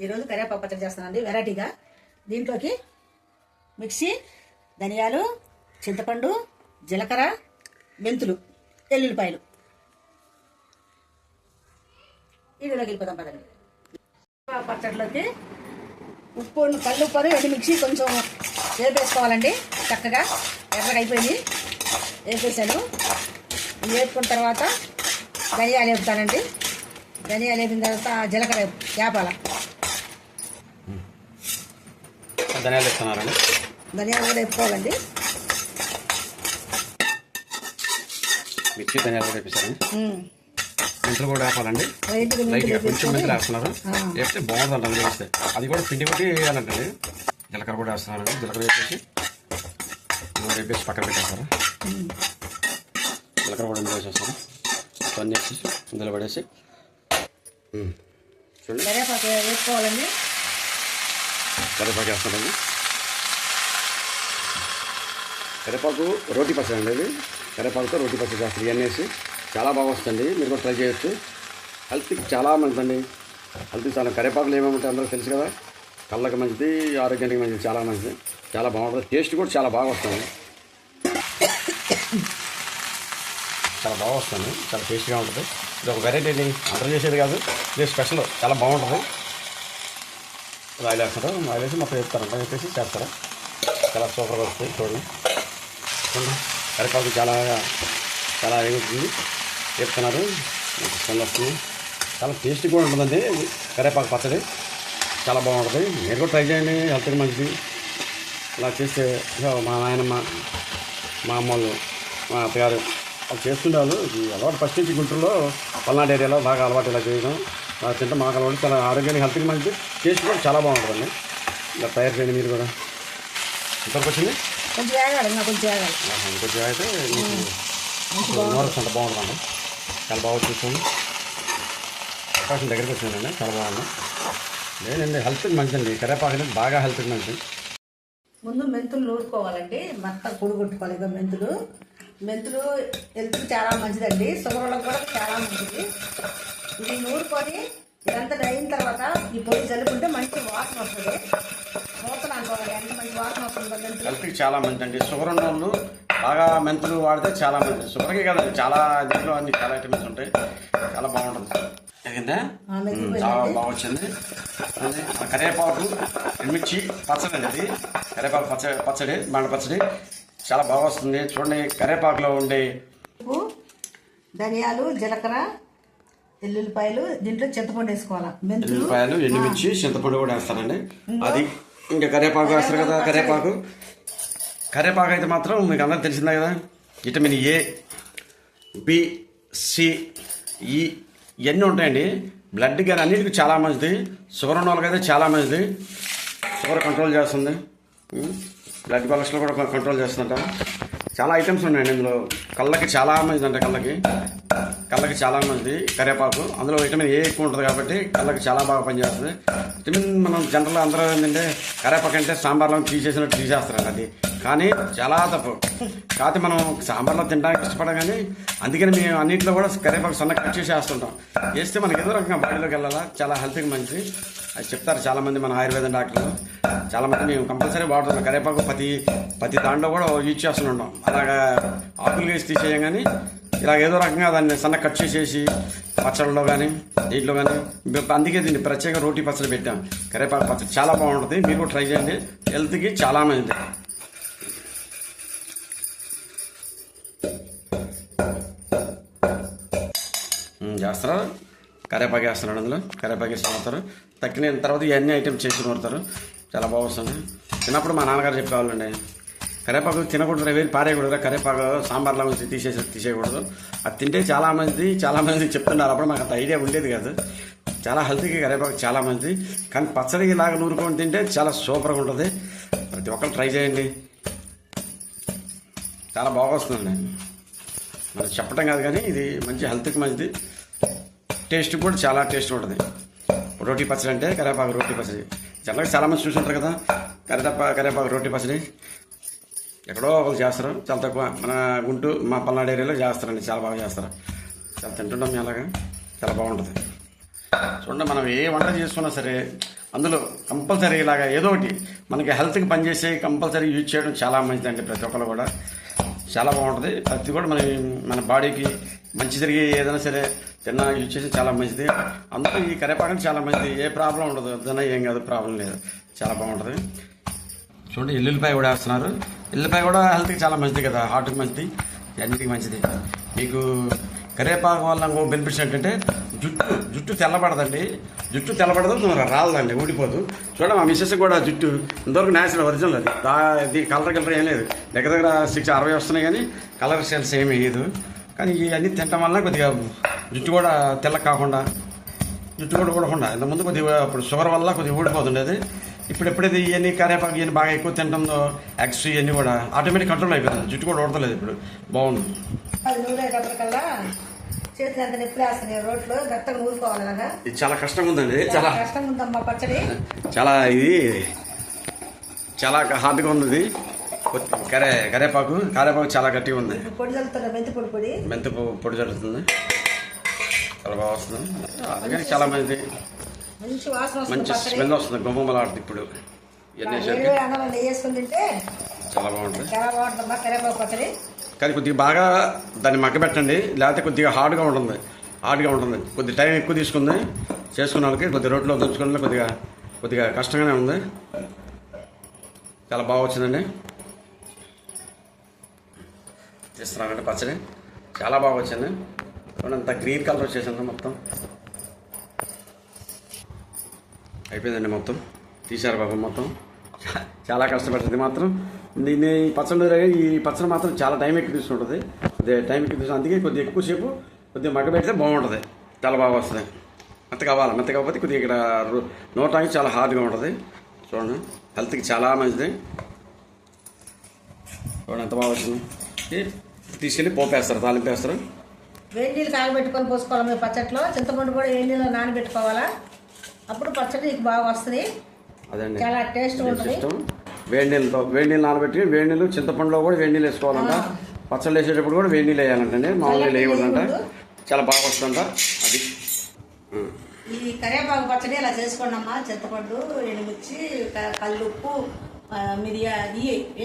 ఈరోజు కరివేపాకు పచ్చడి చేస్తానండి వెరైటీగా. దీంట్లోకి మిక్సీ, ధనియాలు, చింతపండు, జీలకర్ర, మెంతులు, ఎల్లుల్లిపాయలు. ఇందులోకి వెళ్ళిపోతాం పదండి. పచ్చడిలోకి ఉప్పు, కల్లుప్పు, ఎండు మిక్సీ కొంచెం వేపేసుకోవాలండి. చక్కగా ఎర్రగా అయిపోయింది, వేపేసాను. వేపుకున్న తర్వాత ధనియాలు వేపుతానండి. ధనియాలు వేపిన తర్వాత జీలకర్ర వేపాల. ధనియాలు వేస్తున్నారండి. ధనియాలు కూడా వేపుకోవాలండి. మిర్చి ధనియాలు కూడా వేపిస్తారండి. మెంతులు కూడా వేపాలండి. లైట్గా కొంచెం మెంతులు వేస్తున్నారు. వేస్తే బాగుంటుంది అండి. వేస్తే అది కూడా పిండి కొట్టి వేయాలంటండి. జీలకర్ర కూడా వేస్తున్నారండి. జీలకర్ర వేసేసి వేపేసి పక్కన పెట్టేస్తారు. జీలకర్ర కూడా ఇందులో వేసేస్తారు. అన్నీ వేసేసి ఇందులో పడేసి చూడండి. కరివేపాకు వేసుకోవాలండి. కరివేపాకు వేస్తారండి. కరివేపాకు రోటీ పచ్చడి అండి. ఇది కరివేపాకుతో రోటీ పచ్చడి చేస్తారు. ఇవన్నీ వేసి చాలా బాగా వస్తుంది. మీరు కూడా ట్రై చేయొచ్చు. హెల్త్కి చాలా మంచిదండి. హెల్త్కి చాలా కరివేపాకులు ఏమేమి ఉంటాయి అందరూ తెలుసు కదా. కళ్ళకి మంచిది, ఆరోగ్యానికి మంచిది, చాలా మంచిది, చాలా బాగుంటుంది. టేస్ట్ కూడా చాలా బాగా వస్తుంది. చాలా బాగా వస్తుంది. చాలా టేస్ట్గా ఉంటుంది. ఇది ఒక వెరైటీ అండి. అందరూ చేసేది కాదు, ఇది స్పెషల్. చాలా బాగుంటుంది. ఆయిల్ వేస్తారు. ఆయిల్ వేసి మొత్తం వేస్తారంట. వేసేసి చేస్తారు. చాలా సూపర్గా వస్తుంది. చూడండి కరివేపాకు చాలా చాలా ఏమవుతుంది వేపుతున్నారు. స్మెల్ వస్తుంది. చాలా టేస్టీ కూడా ఉంటుందండి కరివేపాకు పచ్చడి. చాలా బాగుంటుంది. మీరు కూడా ట్రై చేయండి. హెల్త్కి మంచిది. ఇలా చేస్తే మా నాయనమ్మ, మా అమ్మోళ్ళు, మా అత్తగారు వాళ్ళు చేస్తుండేవాళ్ళు. ఇది అలవాటు ఫస్ట్ నుంచి గుంటూరులో పల్నాడు ఏరియాలో బాగా అలవాటు ఇలా చేయడం. తింటే మాకు అలవాటు. చాలా ఆరోగ్యానికి హెల్త్కి మంచిది. టేస్ట్ కూడా చాలా బాగుంటుందండి. ఇలా తయారు చేయండి మీరు కూడా. ఇంతవరకు వచ్చింది కొంచెం వేగాలి. కొంచెం వేగాలి. ఇంకొంచెం అయితే నోరొస్తుంట బాగుంటుందండి. చాలా బాగా చూసుకోండి. అవకాశం దగ్గరికి వచ్చిందండి. చాలా బాగుంది. లేదండి హెల్త్కి మంచిదండి. కరివేపాకు అనేది బాగా హెల్త్కి మంచిది. ముందు మెంతులు నూరుకోవాలండి. మొత్తం పొడిగొట్టుకోవాలి. ఇక మెంతులు హెల్త్కి చాలా మంచిదండి. షుగర్ వాళ్ళకి కూడా చాలా మంచిది. ఇది నూరుకొని ఇదంతా అయిన తర్వాత ఈ పొడి జల్లుకుంటే మంచి వాసన వస్తుంది. నూతన అనుకోవాలి. ఎంత మంచి వాసన వస్తుంది మెంతులు. హెల్త్కి చాలా మంచిదండి. షుగర్ ఉన్న వాళ్ళు బాగా మెంతులు వాడితే చాలా మంచిది. షుగర్కి కదండి, చాలా దీంట్లో అన్ని చాలా ఐటమ్స్ ఉంటాయి. చాలా బాగుంటుంది. చాలా బాగా వచ్చింది. కరివేపాకు ఎండుమిర్చి పచ్చడి అండి. అది కరివేపాకు పచ్చడి బండ పచ్చడి చాలా బాగా వస్తుంది. చూడండి కరివేపాకులో ఉండే ఉప్పు, ధనియాలు, జీలకర్ర, ఎల్లుల్లిపాయలు, దీంట్లో చింతపండు వేసుకోవాలి. ఎల్లుల్లిపాయలు, ఎండుమిర్చి, చింతపండు కూడా వేస్తారండి. అది ఇంకా కరివేపాకు వేస్తారు కదా. కరివేపాకు అయితే మాత్రం మీకు అందరికి తెలిసిందే కదా. విటమిన్ ఏ, బి, సి, ఈ ఇవన్నీ ఉంటాయండి. బ్లడ్ కానీ అన్నిటికీ చాలా మంచిది. షుగర్ ఉన్న వాళ్ళకైతే చాలా మంచిది. షుగర్ కంట్రోల్ చేస్తుంది. బ్లడ్ కొలెస్ట్రాల్ కూడా కంట్రోల్ చేస్తుందంట. చాలా ఐటమ్స్ ఉన్నాయండి ఇందులో. కళ్ళకి చాలా మంచిదంట. కళ్ళకి చాలా మంచిది కరివేపాకు. అందులో విటమిన్ ఏ ఎక్కువ ఉంటుంది కాబట్టి కళ్ళకి చాలా బాగా పనిచేస్తుంది. విటమిన్ మనం జనరల్గా అందరూ ఏంటంటే కరివేపాకు అంటే సాంబార్లో తీసేస్తారండి. అది కానీ చాలా తప్పు. కాకపోతే మనం సాంబార్లో తినడానికి ఇష్టపడం, కానీ అందుకని మేము అన్నింటిలో కూడా కరివేపాకు సన్నగా కట్ చేసి వేస్తుంటాం. వేస్తే మనకి ఏదో రకంగా బాడీలోకి వెళ్ళాలా. చాలా హెల్త్కి మంచిది. అది చెప్తారు చాలామంది మన ఆయుర్వేదం డాక్టర్లు. చాలామంది మేము కంపల్సరీ వాడుతున్నాం కరివేపాకు. ప్రతి దాంట్లో కూడా యూజ్ చేస్తున్నాం. అలాగా ఆకులు వేసి తీసేయం, కానీ ఇలా ఏదో రకంగా దాన్ని సన్న కట్ చేసేసి పచ్చళ్ళలో కానీ దీంట్లో కానీ. అందుకే దీన్ని ప్రత్యేక రోటీ పచ్చడి పెట్టాం. కరివేపాకు పచ్చడి చాలా బాగుంటుంది. మీరు కూడా ట్రై చేయండి. హెల్త్కి చాలా మంచిది. చేస్తారా కరివేపాకు వేస్తున్నాడు. అందులో కరివేపాకు వేసి నూరుతారు. తక్కిన తర్వాత ఇవన్నీ ఐటమ్స్ చేసి నూరుతారు. చాలా బాగా వస్తుంది. చిన్నప్పుడు మా నాన్నగారు చెప్పేవాళ్ళండి, కరివేపాకు తినకూడదు, వేరు పారేయకూడదు, కరివేపాకు సాంబార్లో నుంచి తీసేయకూడదు. అది తింటే చాలా మంచిది. చాలా మంది చెప్తున్నారు. అప్పుడు మాకు అంత ఐడియా ఉండేది కాదు. చాలా హెల్త్కి కరివేపాకు చాలా మంచిది. కానీ పచ్చడి ఇలాగ నూరుకొని తింటే చాలా సూపర్గా ఉంటుంది. ప్రతి ఒక్కరు ట్రై చేయండి. చాలా బాగా వస్తుందండి. మనం చెప్పడం కాదు, కానీ ఇది మంచి హెల్త్కి మంచిది. టేస్ట్ కూడా చాలా టేస్ట్ ఉంటుంది. రోటీ పచ్చడి అంటే కరివేపాకు రోటీ పచ్చడి జనరల్గా చాలామంది చూసుంటారు కదా. కరివేపాకు రోటీ పచ్చడి ఎక్కడో ఒకరు చేస్తారు. చాలా తక్కువ మన మా పల్నాడు ఏరియాలో చేస్తారండి. చాలా బాగా చేస్తారు. చాలా తింటుంటాం. అలాగా చాలా బాగుంటుంది. చూడండి, మనం ఏ వంట చేసుకున్నా సరే అందులో కంపల్సరీ ఇలాగా ఏదో ఒకటి మనకి హెల్త్కి పనిచేసే కంపల్సరీ యూజ్ చేయడం చాలా మంచిదండి. ప్రతి ఒక్కరు కూడా చాలా బాగుంటుంది. ప్రతి కూడా మన బాడీకి మంచి జరిగి ఏదైనా సరే తిన్నా యూజ్ చేసి చాలా మంచిది. అందులో ఈ కరివేపాకు చాలా మంచిది. ఏ ప్రాబ్లం ఉండదు, వద్దన్నా ఏం కాదు, ప్రాబ్లం లేదు, చాలా బాగుంటుంది. చూడండి ఎల్లుల్లిపాయ కూడా వేస్తున్నారు. ఎల్లుల్లిపాయ కూడా హెల్త్కి చాలా మంచిది కదా, హార్ట్కి మంచిది, అన్నిటికీ మంచిది. మీకు కరివేపాకు వల్ల ఇంకో బెనిఫిట్స్ ఏంటంటే జుట్టు తెల్లబడదండి. జుట్టు తెల్లబడదు, రాలదండి, ఊడిపోదు. చూడండి మా మిస్సెస్ కూడా జుట్టు ఇంతవరకు న్యాచురల్ ఒరిజినల్ అది. ఇది కలర్ ఏం లేదు. దగ్గర 60 వస్తున్నాయి కానీ కలర్ సెల్స్ ఏమీ వేయదు. కానీ ఇవన్నీ తినటం వల్ల కొద్దిగా జుట్టు కూడా తెల్ల కాకుండా, జుట్టు కూడా ఊడకుండా, ఇంతకుముందు కొద్దిగా ఇప్పుడు షుగర్ వల్ల కొద్దిగా ఊడిపోతుండేది. ఇప్పుడు ఎప్పుడైతే ఇవన్నీ కరివేపాకు ఇవన్నీ బాగా ఎక్కువ తినడంలో ఎగ్స్ ఇవన్నీ కూడా ఆటోమేటిక్ కంట్రోల్ అయిపోతుంది. జుట్టు కూడా ఊడతలేదు. ఇప్పుడు బాగుంది. అది నూరేటప్పటికల్లా చేతులు ఎంత నొప్పి వేస్తున్నాయి, రోడ్లు గట్టగా నూరుకోవాలి కదా. ఇది చాలా కష్టంగా ఉందండి. చాలా కష్టంగా ఉందమ్మా పచ్చడి. ఇది చాలా హార్డ్గా ఉంది. ఇది కరివేపాకు చాలా గట్టిగా ఉంది. పొడి చల్లుతున్నా, మెంతి పొడి జరుగుతుంది. చాలా బాగా వస్తుంది. అందుకని చాలా మంచిది. మంచి వాసన, మంచి స్మెల్ వస్తుంది. గుమ్మలాడుతుంది. ఇప్పుడు అన్నం నెయ్యి వేసుకుని తింటే చాలా బాగుంటుంది. చాలా బాగుంటుందమ్మా కరివేపాకు పచ్చడి. కానీ కొద్దిగా బాగా దాన్ని మగ్గబెట్టండి, లేకపోతే కొద్దిగా హార్డ్గా ఉంటుంది. కొద్దిగా టైం ఎక్కువ తీసుకుంది చేసుకున్న వాళ్ళకి. కొద్దిగా రోట్లో దంచుకున్న కొద్దిగా కష్టంగానే ఉంది. చాలా బాగా వచ్చిందండి. చేస్తున్నానండి పచ్చడి, చాలా బాగా వచ్చింది. అంత గ్రీన్ కలర్ వచ్చేసింది. మొత్తం అయిపోయిందండి. మొత్తం తీశారు బాబు. మొత్తం చాలా కష్టపడుతుంది. మాత్రం దీన్ని ఈ పచ్చడి మాత్రం చాలా టైం ఎక్కువ తీసుకుంటుంది. టైం ఎక్కువ తీసుకుంటుంది. అందుకే కొద్దిగా ఎక్కువసేపు కొద్దిగా మగ్గబెడితే బాగుంటుంది. చాలా బాగా వస్తుంది. మెత్త కాకపోతే కొద్దిగా ఇక్కడ నోటానికి చాలా హార్డ్గా ఉంటుంది. చూడండి, హెల్త్కి చాలా మంచిది. చూడండి ఎంత బాగా వచ్చింది. తీసుకెళ్ళి పోపు వేస్తారు, తాలింపు వేస్తారు. వేడి నీళ్ళు కాగబెట్టుకొని పోసుకోవాలి. మీ పచ్చట్లో చింతపండు కూడా వేడి నీళ్ళు నానబెట్టుకోవాలా, అప్పుడు పచ్చడి నీకు బాగా వస్తుంది. అదండి, చాలా టేస్ట్ ఉంటుంది. వేడి నీళ్ళు నానబెట్టి వేడి నీళ్ళు చింతపండులో కూడా వేడి నీళ్ళు వేసుకోవాలంట. పచ్చళ్ళు వేసేటప్పుడు కూడా వేడి నీళ్ళు వేయాలంటండి, మామూలు వేయకూడదంట. చాలా బాగా వస్తుందంట. అది ఈ కరివేపాకు పచ్చడి ఇలా చేసుకోండి అమ్మా. చింతపండు, ఎండుమిర్చి, కల్లుప్పు,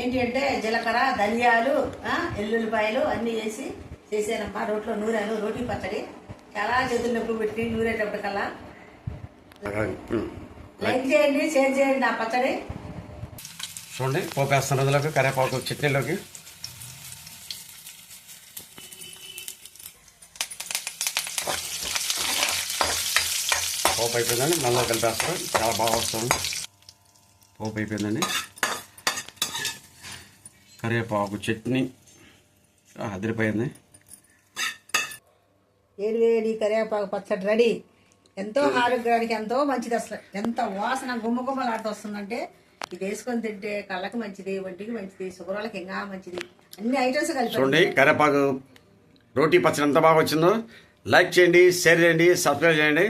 ఏంటి అంటే జీలకర్ర, ధనియాలు, ఎల్లుల్లిపాయలు అన్నీ వేసి చేసానమ్మా. రోట్లో నూరాను. రోటీ పచ్చడి చాలా చేతులు నొప్పి పెట్టి నూరేటప్పటికల్లా. లైక్ చేయండి, షేర్ చేయండి నా పచ్చడి. చూడండి పోపు వేస్తాను అందులోకి, కరివేపాకు చట్నీలోకి. పోపు అయిపోయిందండి, మళ్ళీ కలిపేస్తాను. చాలా బాగా వస్తుంది. పోపు అయిపోయిందండి. కరివేపాకు చట్నీ అదిరిపోయింది. వేడి కరివేపాకు పచ్చడి రెడీ. ఎంతో ఆరోగ్యానికి ఎంతో మంచిది. అసలు ఎంత వాసన గుమ్మలాడుతూ వస్తుందంటే ఇది వేసుకొని తింటే కళ్ళకి మంచిది, ఒంటికి మంచిది, షుగర్ వాళ్ళకి ఇంకా మంచిది. అన్ని ఐటమ్స్ కలిపి చూడండి కరివేపాకు రోటీ పచ్చడి ఎంత బాగా వచ్చిందో. లైక్ చేయండి, షేర్ చేయండి, సబ్స్క్రైబ్ చేయండి.